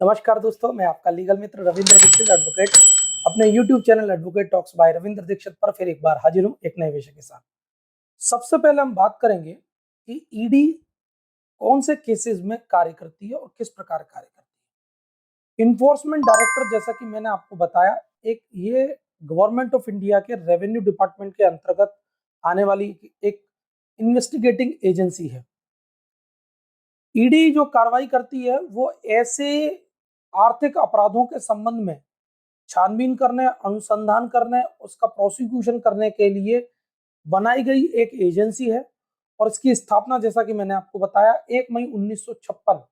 नमस्कार दोस्तों, मैं आपका लीगल मित्र रविंद्र दीक्षित एडवोकेट अपने YouTube channel Advocate Talks by Ravindra Dikshit पर फिर एक बार हाजिर हूं एक नए विषय के साथ। सबसे पहले हम बात करेंगे कि ईडी कौन से केसेस में कार्य करती है और किस प्रकार कार्य करती है। इन्फोर्समेंट डायरेक्टर, जैसा कि मैंने आपको बताया, एक ये गवर्नमेंट ऑफ इंडिया के रेवेन्यू डिपार्टमेंट के अंतर्गत आने वाली एक इन्वेस्टिगेटिंग एजेंसी है। ईडी जो कार्रवाई करती है वो ऐसे आर्थिक अपराधों के संबंध में छानबीन करने, अनुसंधान करने, उसका प्रोसिक्यूशन करने के लिए बनाई गई एक एजेंसी है। और इसकी स्थापना, जैसा कि मैंने आपको बताया, 1 मई 1956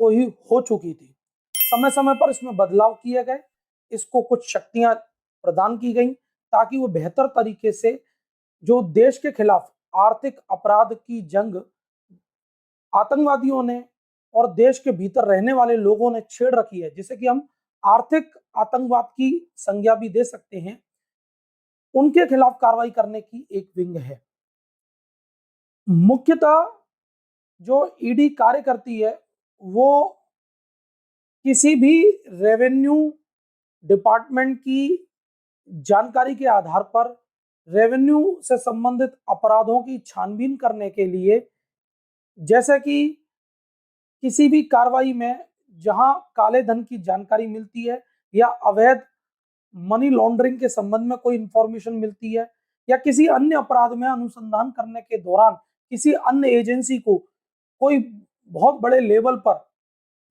को ही हो चुकी थी। समय समय पर इसमें बदलाव किए गए, इसको कुछ शक्तियां प्रदान की गई ताकि वो बेहतर तरीके से जो देश के खिलाफ आर्थिक अपराध की जंग आतंकवादियों ने और देश के भीतर रहने वाले लोगों ने छेड़ रखी है, जिसे कि हम आर्थिक आतंकवाद की संज्ञा भी दे सकते हैं, उनके खिलाफ कार्रवाई करने की एक विंग है। मुख्यतः जो ईडी कार्य करती है वो किसी भी रेवेन्यू डिपार्टमेंट की जानकारी के आधार पर रेवेन्यू से संबंधित अपराधों की छानबीन करने के लिए, जैसे कि किसी भी कार्रवाई में जहां काले धन की जानकारी मिलती है या अवैध मनी लॉन्ड्रिंग के संबंध में कोई इंफॉर्मेशन मिलती है या किसी अन्य अपराध में अनुसंधान करने के दौरान किसी अन्य एजेंसी को कोई बहुत बड़े लेवल पर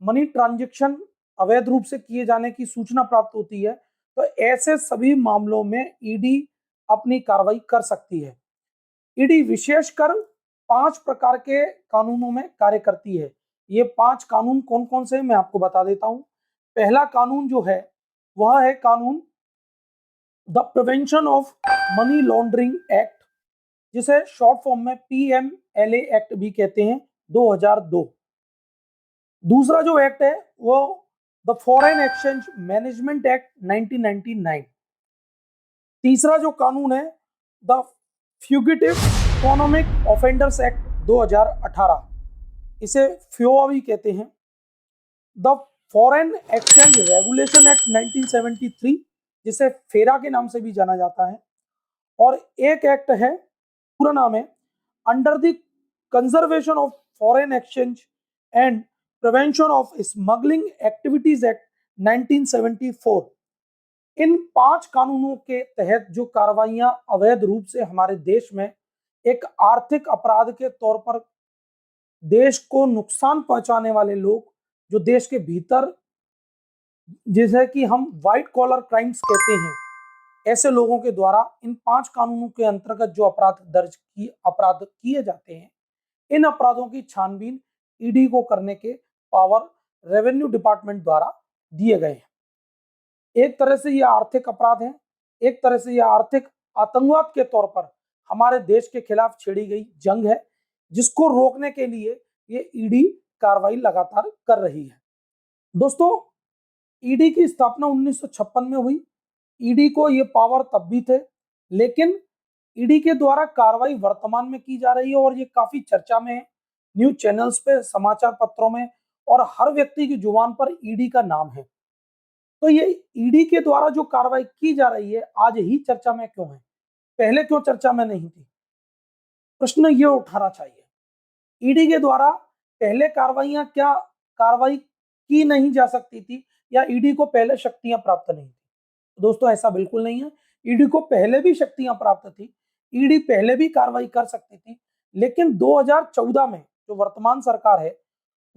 मनी ट्रांजैक्शन अवैध रूप से किए जाने की सूचना प्राप्त होती है, तो ऐसे सभी मामलों में ईडी अपनी कार्रवाई कर सकती है। ईडी विशेषकर 5 प्रकार के कानूनों में कार्य करती है। ये 5 कानून कौन कौन से हैं मैं आपको बता देता हूं। पहला कानून जो है वह है कानून the prevention of money laundering act, जिसे शॉर्ट फॉर्म में पीएमएलए एक्ट भी कहते हैं, 2002। दूसरा जो एक्ट है वो the foreign exchange management act 1999। तीसरा जो कानून है द फ्यूगिटिव इकोनॉमिक ऑफेंडर्स एक्ट 2018, इसे फ्योआ भी कहते हैं। The foreign exchange regulation act 1973, जिसे फेरा के नाम से भी जाना जाता है। और एक एक्ट है, पूरा नाम है under the conservation of foreign exchange and prevention of smuggling activities act 1974। इन 5 कानूनों के तहत जो कार्रवाइयां अवैध रूप से हमारे देश में एक आर्थिक अपराध के तौर पर देश को नुकसान पहुंचाने वाले लोग, जो देश के भीतर, जिसे कि हम व्हाइट कॉलर क्राइम्स कहते हैं, ऐसे लोगों के द्वारा इन 5 कानूनों के अंतर्गत जो अपराध किए जाते हैं, इन अपराधों की छानबीन ईडी को करने के पावर रेवेन्यू डिपार्टमेंट द्वारा दिए गए हैं। एक तरह से ये आर्थिक अपराध है, एक तरह से ये आर्थिक आतंकवाद के तौर पर हमारे देश के खिलाफ छेड़ी गई जंग है, जिसको रोकने के लिए ये ईडी कार्रवाई लगातार कर रही है। दोस्तों, ईडी की स्थापना 1956 में हुई। ईडी को ये पावर तब भी थे, लेकिन ईडी के द्वारा कार्रवाई वर्तमान में की जा रही है और ये काफी चर्चा में है। न्यूज चैनल्स पे, समाचार पत्रों में और हर व्यक्ति की जुबान पर ईडी का नाम है। तो ये ईडी के द्वारा जो कार्रवाई की जा रही है आज ही चर्चा में क्यों है, पहले क्यों चर्चा में नहीं थी? प्रश्न ये उठाना चाहिए। ईडी के द्वारा पहले क्या कार्रवाई की नहीं जा सकती थी, या ईडी को पहले शक्तियां प्राप्त नहीं थी? दोस्तों, ऐसा बिल्कुल नहीं है। ईडी को पहले भी शक्तियां प्राप्त थी, ईडी पहले भी कार्रवाई कर सकती थी, लेकिन 2014 में जो वर्तमान सरकार है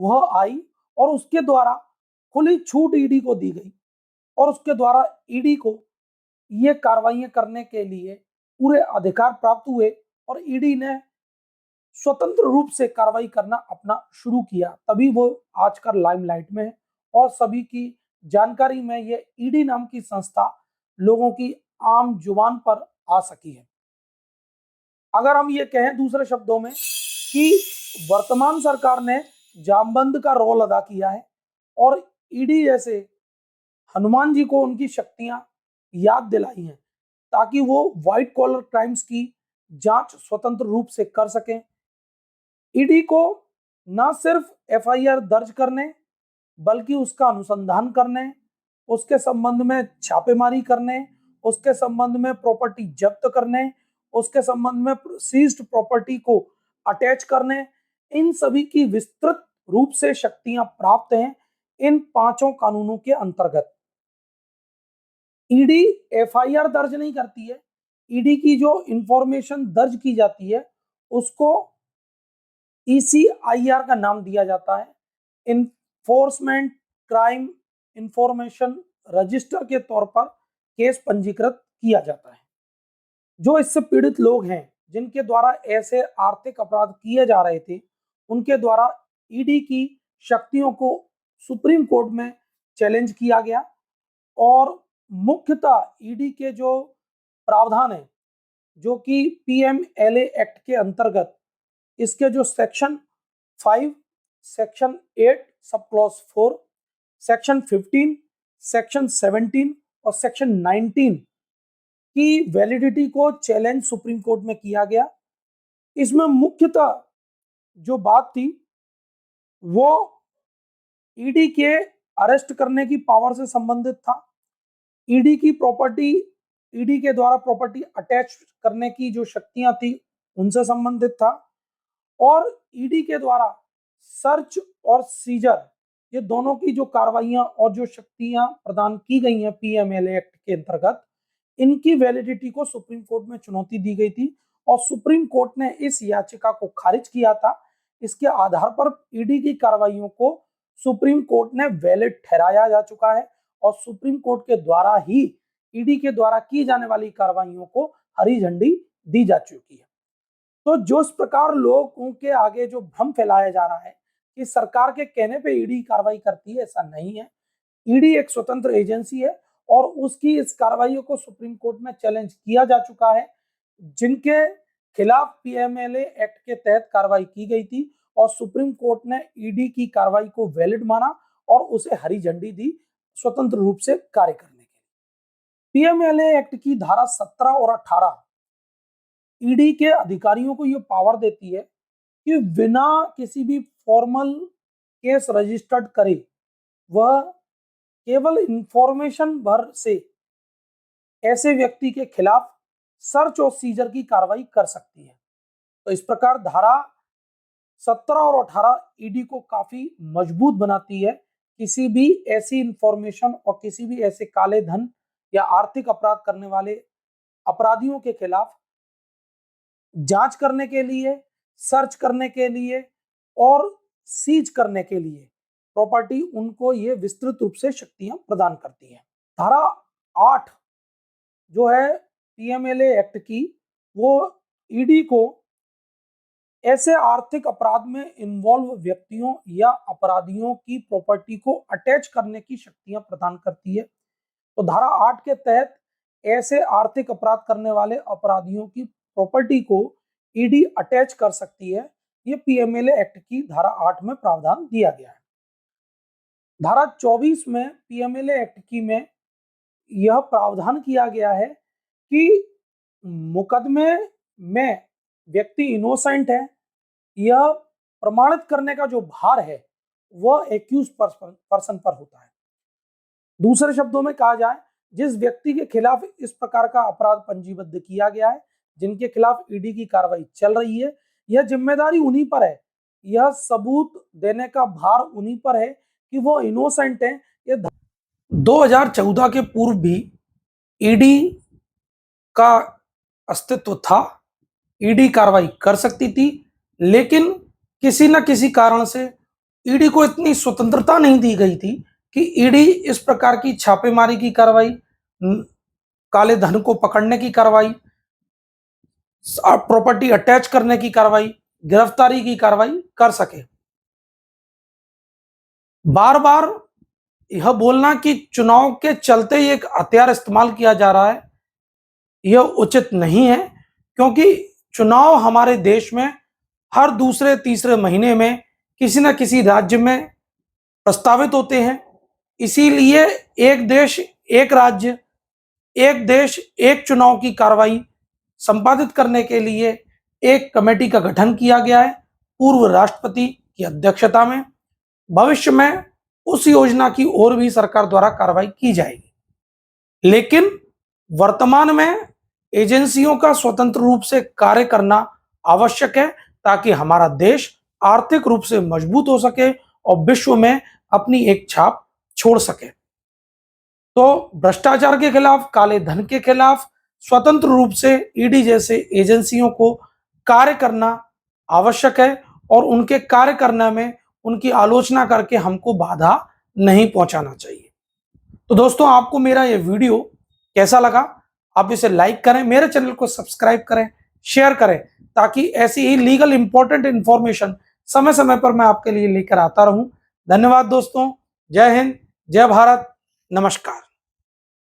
वह आई और उसके द्वारा खुली छूट ईडी को दी गई और उसके द्वारा ईडी को ये कार्रवाइयां करने के लिए पूरे अधिकार प्राप्त हुए और ईडी ने स्वतंत्र रूप से कार्रवाई करना अपना शुरू किया। तभी वो आजकल लाइमलाइट में है और सभी की जानकारी में ये ईडी नाम की संस्था लोगों की आम जुबान पर आ सकी है। अगर हम ये कहें दूसरे शब्दों में कि वर्तमान सरकार ने जामबंद का रोल अदा किया है और ईडी जैसे हनुमान जी को उनकी शक्तियां याद दिलाई हैं ताकि वो व्हाइट कॉलर क्राइम्स की जांच स्वतंत्र रूप से कर सकें। ईडी को न सिर्फ एफआईआर दर्ज करने बल्कि उसका अनुसंधान करने, उसके संबंध में छापेमारी करने, उसके संबंध में प्रॉपर्टी जब्त करने, उसके संबंध में सीज्ड प्रॉपर्टी को अटैच करने, इन सभी की विस्तृत रूप से शक्तियां प्राप्त हैं इन पांचों कानूनों के अंतर्गत। ईडी एफआईआर दर्ज नहीं करती है। ईडी की जो इंफॉर्मेशन दर्ज की जाती है उसको ईसीआईआर का नाम दिया जाता है, इन्फोर्समेंट क्राइम इंफॉर्मेशन रजिस्टर के तौर पर केस पंजीकृत किया जाता है। जो इससे पीड़ित लोग हैं जिनके द्वारा ऐसे आर्थिक अपराध किए जा रहे थे, उनके द्वारा ईडी की शक्तियों को सुप्रीम कोर्ट में चैलेंज किया गया और मुख्यतः ईडी के जो प्रावधान है, जो कि पीएमएलए एक्ट के अंतर्गत इसके जो section 5, section 8 sub clause 4, section 15, section 17 और सेक्शन 19 की वैलिडिटी को चैलेंज सुप्रीम कोर्ट में किया गया। इसमें मुख्यतः जो बात थी वो ईडी के अरेस्ट करने की पावर से संबंधित था। ईडी की प्रॉपर्टी, ईडी के द्वारा प्रॉपर्टी अटैच करने की जो शक्तियां थी उनसे संबंधित था और ईडी के द्वारा सर्च और सीजर, ये दोनों की जो कार्रवाइयां और जो शक्तियां प्रदान की गई हैं पीएमएलए एक्ट के अंतर्गत, इनकी वैलिडिटी को सुप्रीम कोर्ट में चुनौती दी गई थी और सुप्रीम कोर्ट ने इस याचिका को खारिज किया था। इसके आधार पर ईडी की कार्रवाइयों को सुप्रीम कोर्ट ने वैलिड ठहराया जा चुका है और सुप्रीम कोर्ट के द्वारा ही ईडी के द्वारा की जाने वाली कार्रवाइयों को हरी झंडी दी जा चुकी है। तो जो इस प्रकार लोगों के आगे जो भ्रम फैलाया जा रहा है कि सरकार के कहने पे ईडी कार्रवाई करती है, ऐसा नहीं है। ईडी एक स्वतंत्र एजेंसी है और उसकी इस कार्रवाइयों को सुप्रीम कोर्ट में चैलेंज किया जा चुका है। जिनके खिलाफ पीएमएलए एक्ट के तहत कार्रवाई की गई थी और सुप्रीम कोर्ट ने ईडी की कार्रवाई को वैलिड माना और उसे हरी झंडी दी स्वतंत्र रूप से कार्य करने के लिए। पीएमएलए एक्ट की धारा 17 और 18 ईडी के अधिकारियों को यह पावर देती है कि बिना किसी भी फॉर्मल केस रजिस्टर्ड करे वह केवल इंफॉर्मेशन भर से ऐसे व्यक्ति के खिलाफ सर्च और सीजर की कार्रवाई कर सकती है। तो इस प्रकार धारा 17 और 18 ईडी को काफी मजबूत बनाती है किसी भी ऐसी इंफॉर्मेशन और किसी भी ऐसे काले धन या आर्थिक अपराध करने वाले अपराधियों के खिलाफ जांच करने के लिए, सर्च करने के लिए और सीज करने के लिए प्रॉपर्टी उनको ये विस्तृत रूप से शक्तियां प्रदान करती है। धारा 8 जो है पीएमएलए एक्ट की, वो ईडी को ऐसे आर्थिक अपराध में इन्वॉल्व व्यक्तियों या अपराधियों की प्रॉपर्टी को अटैच करने की शक्तियां प्रदान करती है। तो धारा 8 के तहत ऐसे आर्थिक अपराध करने वाले अपराधियों की प्रॉपर्टी को ईडी अटैच कर सकती है। ये पीएमएलए एक्ट की धारा 8 में प्रावधान दिया गया है। धारा 24 में पीएमएलए एक्ट की में यह प्रावधान किया गया है कि मुकदमे में व्यक्ति इनोसेंट है, यह प्रमाणित करने का जो भार है वह एक्यूज पर्सन पर होता है। दूसरे शब्दों में कहा जाए, जिस व्यक्ति के खिलाफ इस प्रकार का अपराध पंजीबद्ध किया गया है, जिनके खिलाफ ईडी की कार्रवाई चल रही है, यह जिम्मेदारी उन्हीं पर है, यह सबूत देने का भार उन्हीं पर है कि वो इनोसेंट है। ये 2014 के पूर्व भी ईडी का अस्तित्व था, ईडी कार्रवाई कर सकती थी, लेकिन किसी न किसी कारण से ईडी को इतनी स्वतंत्रता नहीं दी गई थी कि ईडी इस प्रकार की छापेमारी की कार्रवाई, काले धन को पकड़ने की कार्रवाई, प्रॉपर्टी अटैच करने की कार्रवाई, गिरफ्तारी की कार्रवाई कर सके। बार बार यह बोलना कि चुनाव के चलते ही एक हथियार इस्तेमाल किया जा रहा है, यह उचित नहीं है, क्योंकि चुनाव हमारे देश में हर दूसरे तीसरे महीने में किसी न किसी राज्य में प्रस्तावित होते हैं। इसीलिए एक देश एक राज्य, एक देश एक चुनाव की कार्रवाई संपादित करने के लिए एक कमेटी का गठन किया गया है पूर्व राष्ट्रपति की अध्यक्षता में। भविष्य में उस योजना की ओर भी सरकार द्वारा कार्रवाई की जाएगी। लेकिन वर्तमान में एजेंसियों का स्वतंत्र रूप से कार्य करना आवश्यक है, ताकि हमारा देश आर्थिक रूप से मजबूत हो सके और विश्व में अपनी एक छाप छोड़ सके। तो भ्रष्टाचार के खिलाफ, काले धन के खिलाफ स्वतंत्र रूप से ईडी जैसे एजेंसियों को कार्य करना आवश्यक है, और उनके कार्य करने में उनकी आलोचना करके हमको बाधा नहीं पहुंचाना चाहिए। तो दोस्तों, आपको मेरा ये वीडियो कैसा लगा? आप इसे लाइक करें, मेरे चैनल को सब्सक्राइब करें, शेयर करें, ताकि ऐसी ही लीगल इंपॉर्टेंट इंफॉर्मेशन समय समय पर मैं आपके लिए लेकर आता रहूं। धन्यवाद दोस्तों। जय हिंद, जय भारत, नमस्कार।